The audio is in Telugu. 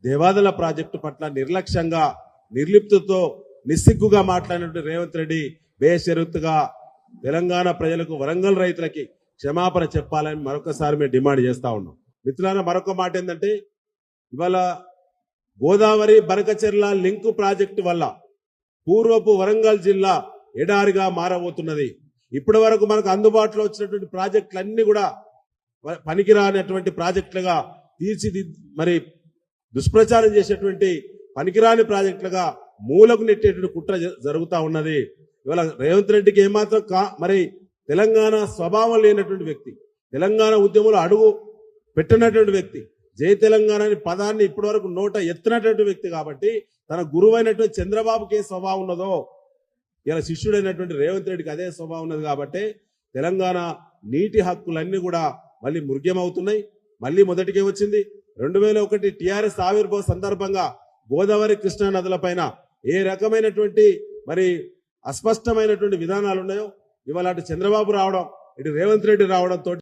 దేవాదుల ప్రాజెక్టు పట్ల నిర్లక్ష్యంగా నిర్లిప్తతో నిస్సిగ్గుగా మాట్లాడినటువంటి రేవంత్ రెడ్డి బేషరతుగా తెలంగాణ ప్రజలకు వరంగల్ రైతులకి క్షమాపణ చెప్పాలని మరొకసారి మేము డిమాండ్ చేస్తా ఉన్నాం. మిత్రులారా, మరొక మాట ఏంటంటే ఇవాళ గోదావరి బనకచెర్ల లింకు ప్రాజెక్టు వల్ల పూర్వపు వరంగల్ జిల్లా ఎడారిగా మారబోతున్నది. ఇప్పటి వరకు మనకు అందుబాటులో వచ్చినటువంటి ప్రాజెక్టులన్నీ కూడా పనికిరానటువంటి ప్రాజెక్టులుగా మరి దుష్ప్రచారం చేసేటువంటి పనికిరాని ప్రాజెక్టులుగా మూలకు నెట్టేటువంటి కుట్ర జరుగుతూ ఉన్నది. ఇవాళ రేవంత్ రెడ్డికి ఏమాత్రం మరి తెలంగాణ స్వభావం లేనటువంటి వ్యక్తి, తెలంగాణ ఉద్యమంలో అడుగు పెట్టినటువంటి వ్యక్తి, జై తెలంగాణ అనే పదాన్ని ఇప్పటి వరకు నోట ఎత్తినటువంటి వ్యక్తి కాబట్టి తన గురువైనటువంటి చంద్రబాబుకి ఏ స్వభావం ఉన్నదో ఇలా శిష్యుడైనటువంటి రేవంత్ రెడ్డికి అదే స్వభావం ఉన్నది. కాబట్టి తెలంగాణ నీటి హక్కులన్నీ కూడా మళ్ళీ మృగ్యమవుతున్నాయి. మళ్ళీ మొదటికే వచ్చింది 2001 టీఆర్ఎస్ ఆవిర్భావ సందర్భంగా గోదావరి కృష్ణా నదుల పైన ఏ రకమైనటువంటి మరి అస్పష్టమైనటువంటి విధానాలు ఉన్నాయో ఇవాళ అటు చంద్రబాబు రావడం, ఇటు రేవంత్ రెడ్డి రావడంతో